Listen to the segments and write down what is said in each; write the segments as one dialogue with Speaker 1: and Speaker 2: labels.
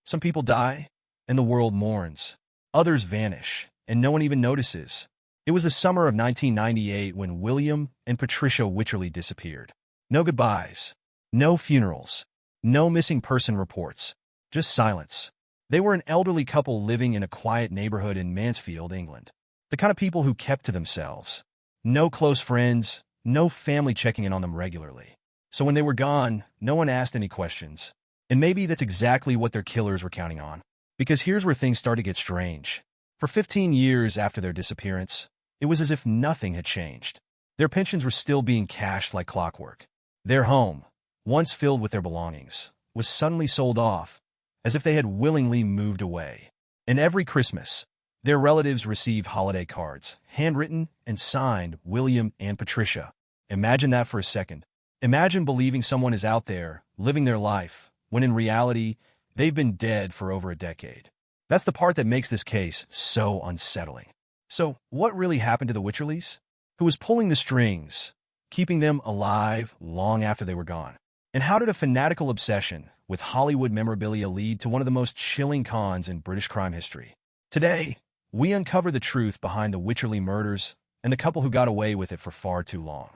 Speaker 1: Some people die, and the world mourns. Others vanish, and no one even notices. It was the summer of 1998 when William and Patricia Wycherley disappeared. No goodbyes, no funerals, no missing person reports, just silence. They were an elderly couple living in a quiet neighborhood in Mansfield, England. The kind of people who kept to themselves. No close friends, no family checking in on them regularly. So when they were gone, no one asked any questions. And maybe that's exactly what their killers were counting on. Because here's where things start to get strange. For 15 years after their disappearance, it was as if nothing had changed. Their pensions were still being cashed like clockwork. Their home, once filled with their belongings, was suddenly sold off, as if they had willingly moved away. And every Christmas, their relatives receive holiday cards, handwritten and signed William and Patricia. Imagine that for a second. Imagine believing someone is out there, living their life, when in reality, they've been dead for over a decade. That's the part that makes this case so unsettling. So, what really happened to the Wycherleys? Who was pulling the strings, keeping them alive long after they were gone? And how did a fanatical obsession with Hollywood memorabilia lead to one of the most chilling cons in British crime history? Today, we uncover the truth behind the Wycherley murders and the couple who got away with it for far too long.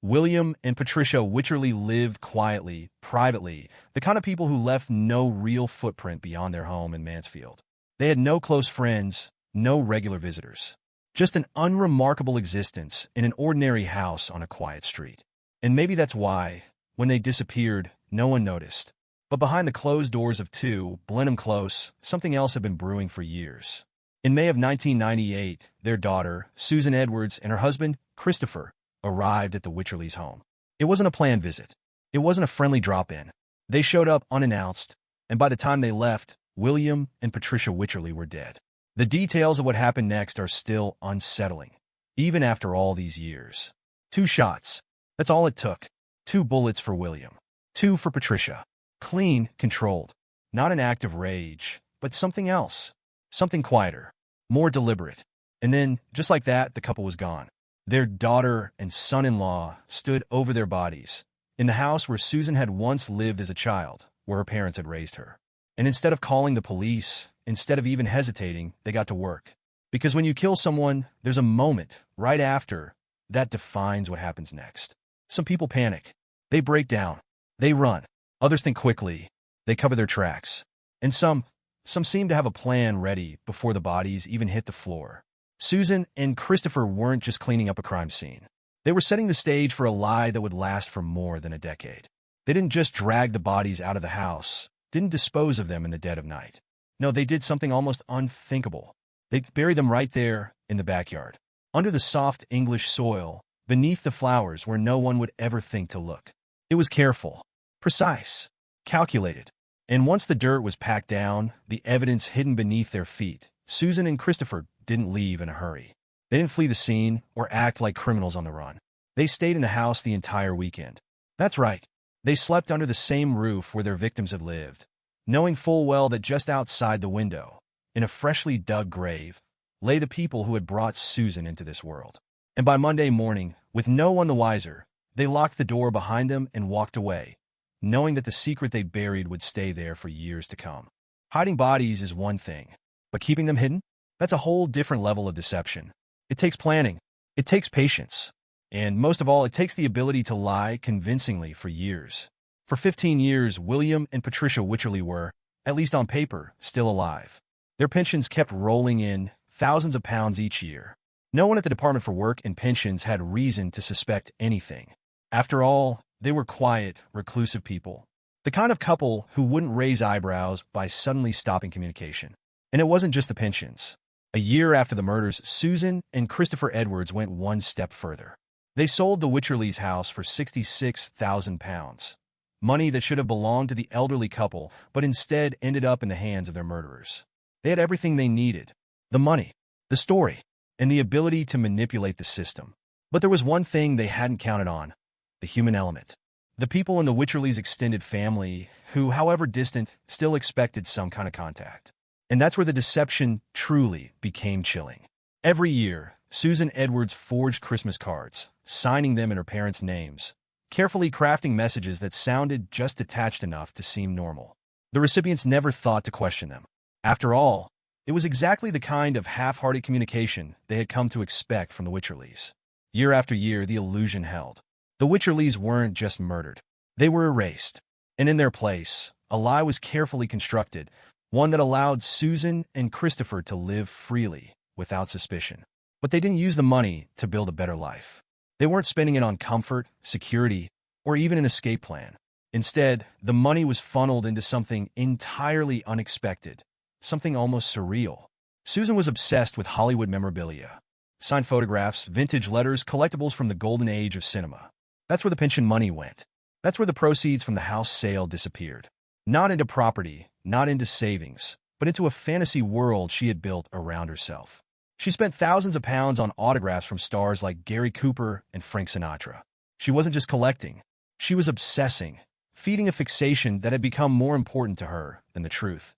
Speaker 1: William and Patricia Wycherley lived quietly, privately, the kind of people who left no real footprint beyond their home in Mansfield. They had no close friends, no regular visitors. Just an unremarkable existence in an ordinary house on a quiet street. And maybe that's why, when they disappeared, no one noticed. But behind the closed doors of 2 Blenheim Close, something else had been brewing for years. In May of 1998, their daughter, Susan Edwards, and her husband, Christopher, arrived at the Wycherleys' home. It wasn't a planned visit. It wasn't a friendly drop-in. They showed up unannounced, and by the time they left, William and Patricia Wycherley were dead. The details of what happened next are still unsettling, even after all these years. 2 shots. That's all it took. 2 bullets for William. 2 for Patricia. Clean, controlled. Not an act of rage, but something else. Something quieter. More deliberate. And then, just like that, the couple was gone. Their daughter and son-in-law stood over their bodies, in the house where Susan had once lived as a child, where her parents had raised her. And instead of calling the police, instead of even hesitating, they got to work. Because when you kill someone, there's a moment, right after, that defines what happens next. Some people panic. They break down. They run. Others think quickly. They cover their tracks. And some seem to have a plan ready before the bodies even hit the floor. Susan and Christopher weren't just cleaning up a crime scene. They were setting the stage for a lie that would last for more than a decade. They didn't just drag the bodies out of the house, didn't dispose of them in the dead of night. No, they did something almost unthinkable. They buried them right there in the backyard, under the soft English soil, beneath the flowers where no one would ever think to look. It was careful, precise, calculated. And once the dirt was packed down, the evidence hidden beneath their feet, Susan and Christopher didn't leave in a hurry. They didn't flee the scene or act like criminals on the run. They stayed in the house the entire weekend. That's right. They slept under the same roof where their victims had lived, knowing full well that just outside the window, in a freshly dug grave, lay the people who had brought Susan into this world. And by Monday morning, with no one the wiser, they locked the door behind them and walked away, knowing that the secret they buried would stay there for years to come. Hiding bodies is one thing, but keeping them hidden? That's a whole different level of deception. It takes planning. It takes patience. And most of all, it takes the ability to lie convincingly for years. For 15 years, William and Patricia Wycherley were, at least on paper, still alive. Their pensions kept rolling in, thousands of pounds each year. No one at the Department for Work and Pensions had reason to suspect anything. After all, they were quiet, reclusive people. The kind of couple who wouldn't raise eyebrows by suddenly stopping communication. And it wasn't just the pensions. A year after the murders, Susan and Christopher Edwards went one step further. They sold the Wycherleys' house for £66,000, money that should have belonged to the elderly couple, but instead ended up in the hands of their murderers. They had everything they needed: the money, the story, and the ability to manipulate the system. But there was one thing they hadn't counted on: the human element. The people in the Wycherleys' extended family, who, however distant, still expected some kind of contact. And that's where the deception truly became chilling. Every year, Susan Edwards forged Christmas cards, signing them in her parents' names, carefully crafting messages that sounded just detached enough to seem normal. The recipients never thought to question them. After all, it was exactly the kind of half-hearted communication they had come to expect from the Wycherleys. Year after year, the illusion held. The Wycherleys weren't just murdered. They were erased. And in their place, a lie was carefully constructed, one that allowed Susan and Christopher to live freely, without suspicion. But they didn't use the money to build a better life. They weren't spending it on comfort, security, or even an escape plan. Instead, the money was funneled into something entirely unexpected, something almost surreal. Susan was obsessed with Hollywood memorabilia. Signed photographs, vintage letters, collectibles from the golden age of cinema. That's where the pension money went. That's where the proceeds from the house sale disappeared. Not into property, not into savings, but into a fantasy world she had built around herself. She spent thousands of pounds on autographs from stars like Gary Cooper and Frank Sinatra. She wasn't just collecting. She was obsessing, feeding a fixation that had become more important to her than the truth,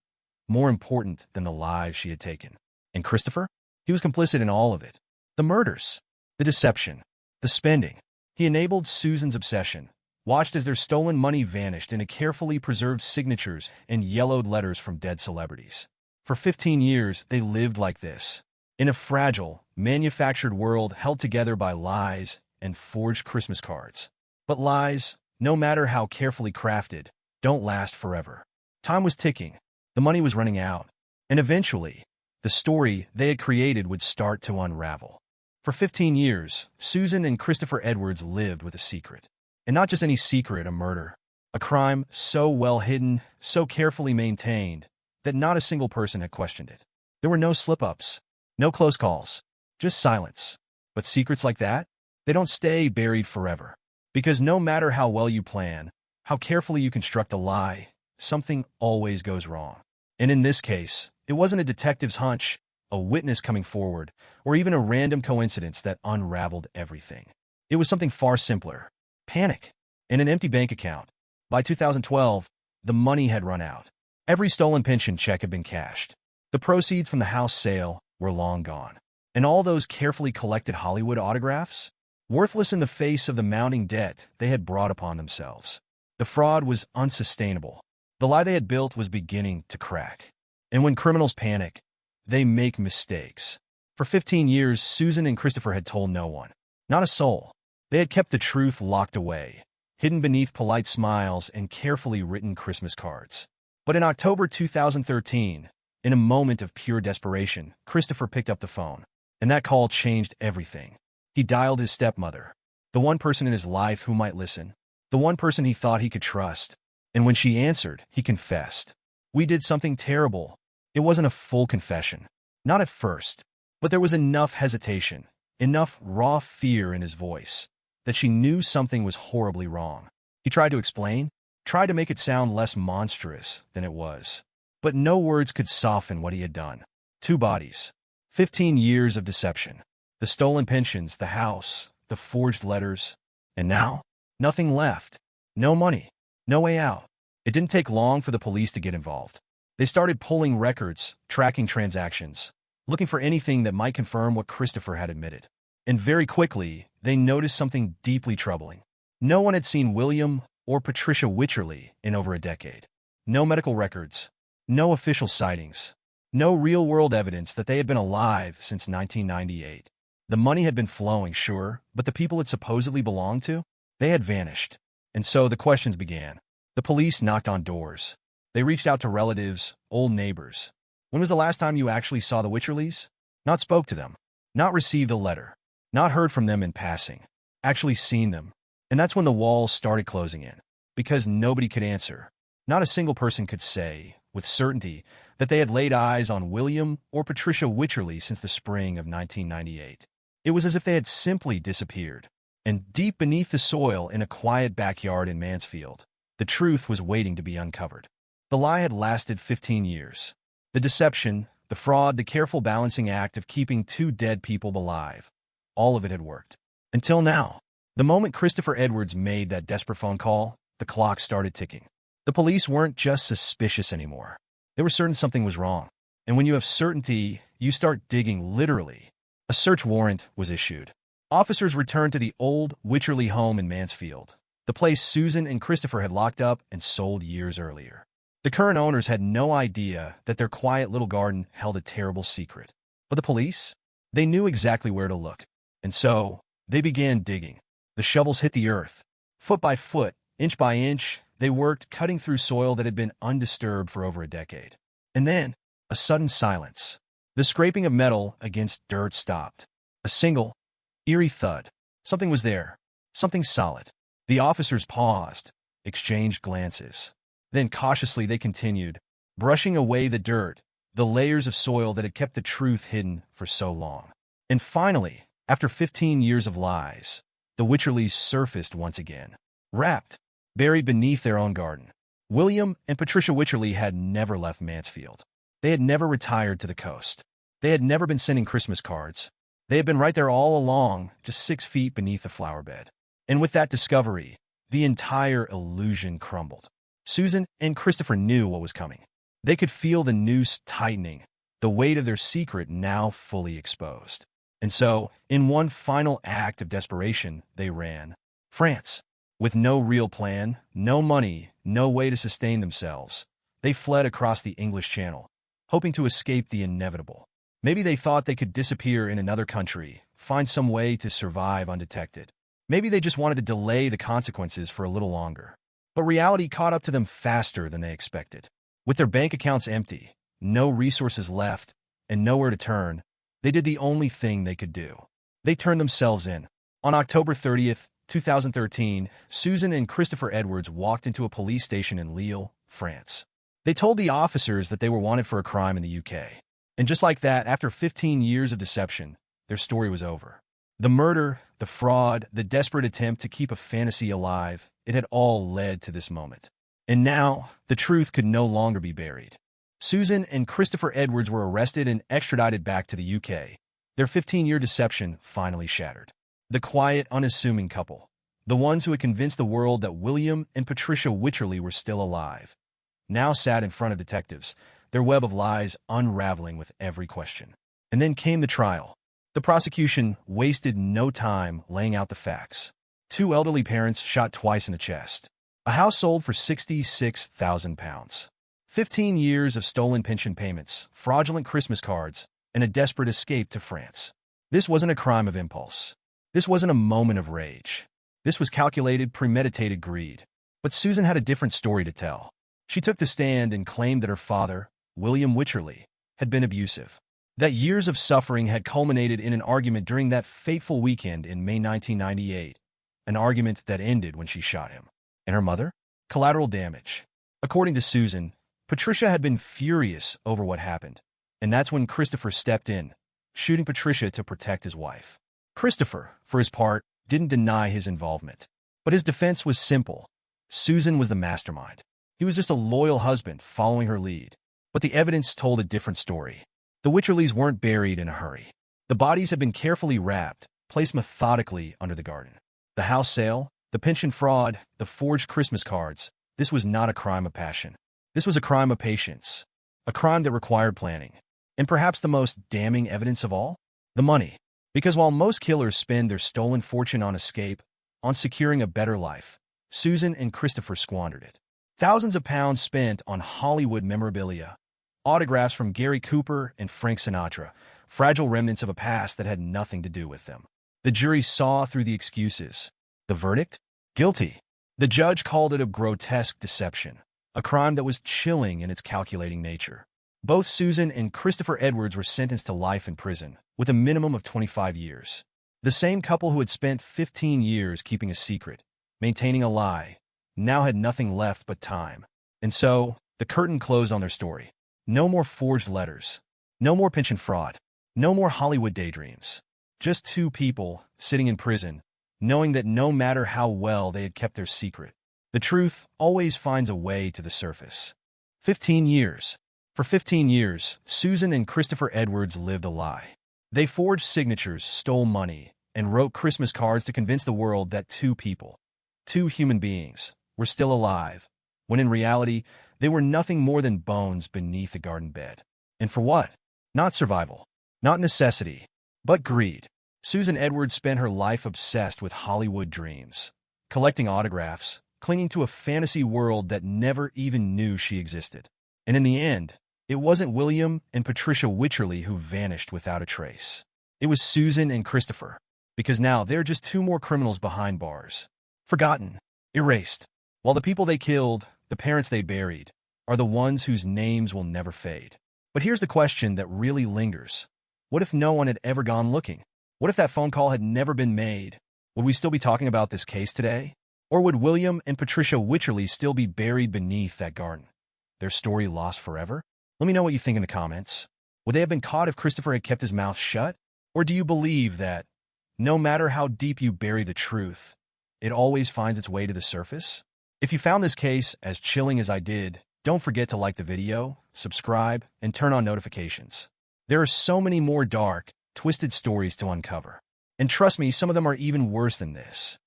Speaker 1: more important than the lives she had taken. And Christopher? He was complicit in all of it. The murders, the deception, the spending. He enabled Susan's obsession, watched as their stolen money vanished into carefully preserved signatures and yellowed letters from dead celebrities. For 15 years, they lived like this, in a fragile, manufactured world held together by lies and forged Christmas cards. But lies, no matter how carefully crafted, don't last forever. Time was ticking. The money was running out. And eventually, the story they had created would start to unravel. For 15 years, Susan and Christopher Edwards lived with a secret. And not just any secret, a murder. A crime so well hidden, so carefully maintained, that not a single person had questioned it. There were no slip-ups, no close calls, just silence. But secrets like that, they don't stay buried forever. Because no matter how well you plan, how carefully you construct a lie, something always goes wrong. And in this case, it wasn't a detective's hunch, a witness coming forward, or even a random coincidence that unraveled everything. It was something far simpler. Panic. In an empty bank account. By 2012, the money had run out. Every stolen pension check had been cashed. The proceeds from the house sale were long gone. And all those carefully collected Hollywood autographs? Worthless in the face of the mounting debt they had brought upon themselves. The fraud was unsustainable. The lie they had built was beginning to crack. And when criminals panic, they make mistakes. For 15 years, Susan and Christopher had told no one. Not a soul. They had kept the truth locked away, hidden beneath polite smiles and carefully written Christmas cards. But in October 2013, in a moment of pure desperation, Christopher picked up the phone. And that call changed everything. He dialed his stepmother, the one person in his life who might listen, the one person he thought he could trust. And when she answered, he confessed. "We did something terrible." It wasn't a full confession. Not at first. But there was enough hesitation, enough raw fear in his voice, that she knew something was horribly wrong. He tried to explain, tried to make it sound less monstrous than it was. But no words could soften what he had done. 2 bodies. 15 years of deception. The stolen pensions, the house, the forged letters. And now, nothing left. No money. No way out. It didn't take long for the police to get involved. They started pulling records, tracking transactions, looking for anything that might confirm what Christopher had admitted. And very quickly, they noticed something deeply troubling. No one had seen William or Patricia Wycherley in over a decade. No medical records, no official sightings, no real-world evidence that they had been alive since 1998. The money had been flowing, sure, but the people it supposedly belonged to? They had vanished. And so the questions began. The police knocked on doors. They reached out to relatives, old neighbors. When was the last time you actually saw the Wycherleys? Not spoke to them. Not received a letter. Not heard from them in passing. Actually seen them. And that's when the walls started closing in. Because nobody could answer. Not a single person could say, with certainty, that they had laid eyes on William or Patricia Wycherley since the spring of 1998. It was as if they had simply disappeared. And deep beneath the soil in a quiet backyard in Mansfield, the truth was waiting to be uncovered. The lie had lasted 15 years. The deception, the fraud, the careful balancing act of keeping 2 dead people alive. All of it had worked. Until now. The moment Christopher Edwards made that desperate phone call, the clock started ticking. The police weren't just suspicious anymore. They were certain something was wrong. And when you have certainty, you start digging literally. A search warrant was issued. Officers returned to the old Wycherley home in Mansfield, the place Susan and Christopher had locked up and sold years earlier. The current owners had no idea that their quiet little garden held a terrible secret. But the police? They knew exactly where to look. And so, they began digging. The shovels hit the earth. Foot by foot, inch by inch, they worked, cutting through soil that had been undisturbed for over a decade. And then, a sudden silence. The scraping of metal against dirt stopped. A single, eerie thud. Something was there. Something solid. The officers paused, exchanged glances. Then cautiously they continued, brushing away the dirt, the layers of soil that had kept the truth hidden for so long. And finally, after 15 years of lies, the Wycherleys surfaced once again. Wrapped, buried beneath their own garden. William and Patricia Wycherley had never left Mansfield. They had never retired to the coast. They had never been sending Christmas cards. They had been right there all along, just 6 feet beneath the flower bed. And with that discovery, the entire illusion crumbled. Susan and Christopher knew what was coming. They could feel the noose tightening, the weight of their secret now fully exposed. And so, in one final act of desperation, they ran. France. With no real plan, no money, no way to sustain themselves, they fled across the English Channel, hoping to escape the inevitable. Maybe they thought they could disappear in another country, find some way to survive undetected. Maybe they just wanted to delay the consequences for a little longer. But reality caught up to them faster than they expected. With their bank accounts empty, no resources left, and nowhere to turn, they did the only thing they could do. They turned themselves in. On October 30th, 2013, Susan and Christopher Edwards walked into a police station in Lille, France. They told the officers that they were wanted for a crime in the UK. And just like that, after 15 years of deception, their story was over. The murder, the fraud, the desperate attempt to keep a fantasy alive, it had all led to this moment. And now, the truth could no longer be buried. Susan and Christopher Edwards were arrested and extradited back to the UK. Their 15-year deception finally shattered. The quiet, unassuming couple, the ones who had convinced the world that William and Patricia Wycherley were still alive, now sat in front of detectives, their web of lies unraveling with every question. And then came the trial. The prosecution wasted no time laying out the facts. 2 elderly parents shot twice in the chest. A house sold for £66,000. 15 years of stolen pension payments, fraudulent Christmas cards, and a desperate escape to France. This wasn't a crime of impulse. This wasn't a moment of rage. This was calculated, premeditated greed. But Susan had a different story to tell. She took the stand and claimed that her father, William Wycherley, had been abusive. That years of suffering had culminated in an argument during that fateful weekend in May 1998, an argument that ended when she shot him. And her mother? Collateral damage. According to Susan, Patricia had been furious over what happened, and that's when Christopher stepped in, shooting Patricia to protect his wife. Christopher, for his part, didn't deny his involvement. But his defense was simple. Susan was the mastermind. He was just a loyal husband following her lead. But the evidence told a different story. The Wycherleys weren't buried in a hurry. The bodies had been carefully wrapped, placed methodically under the garden. The house sale, the pension fraud, the forged Christmas cards, this was not a crime of passion. This was a crime of patience. A crime that required planning. And perhaps the most damning evidence of all? The money. Because while most killers spend their stolen fortune on escape, on securing a better life, Susan and Christopher squandered it. Thousands of pounds spent on Hollywood memorabilia, autographs from Gary Cooper and Frank Sinatra, fragile remnants of a past that had nothing to do with them. The jury saw through the excuses. The verdict? Guilty. The judge called it a grotesque deception, a crime that was chilling in its calculating nature. Both Susan and Christopher Edwards were sentenced to life in prison, with a minimum of 25 years. The same couple who had spent 15 years keeping a secret, maintaining a lie, now had nothing left but time. And so, the curtain closed on their story. No more forged letters. No more pension fraud. No more Hollywood daydreams. Just 2 people sitting in prison, knowing that no matter how well they had kept their secret, the truth always finds a way to the surface. 15 years. For 15 years, Susan and Christopher Edwards lived a lie. They forged signatures, stole money, and wrote Christmas cards to convince the world that 2 people, 2 human beings, were still alive, when in reality, they were nothing more than bones beneath a garden bed. And for what? Not survival, not necessity, but greed. Susan Edwards spent her life obsessed with Hollywood dreams, collecting autographs, clinging to a fantasy world that never even knew she existed. And in the end, it wasn't William and Patricia Wycherley who vanished without a trace. It was Susan and Christopher, because now they're just two more criminals behind bars. Forgotten, erased. While the people they killed, the parents they buried, are the ones whose names will never fade. But here's the question that really lingers. What if no one had ever gone looking? What if that phone call had never been made? Would we still be talking about this case today? Or would William and Patricia Wycherley still be buried beneath that garden? Their story lost forever? Let me know what you think in the comments. Would they have been caught if Christopher had kept his mouth shut? Or do you believe that, no matter how deep you bury the truth, it always finds its way to the surface? If you found this case as chilling as I did, don't forget to like the video, subscribe, and turn on notifications. There are so many more dark, twisted stories to uncover. And trust me, some of them are even worse than this.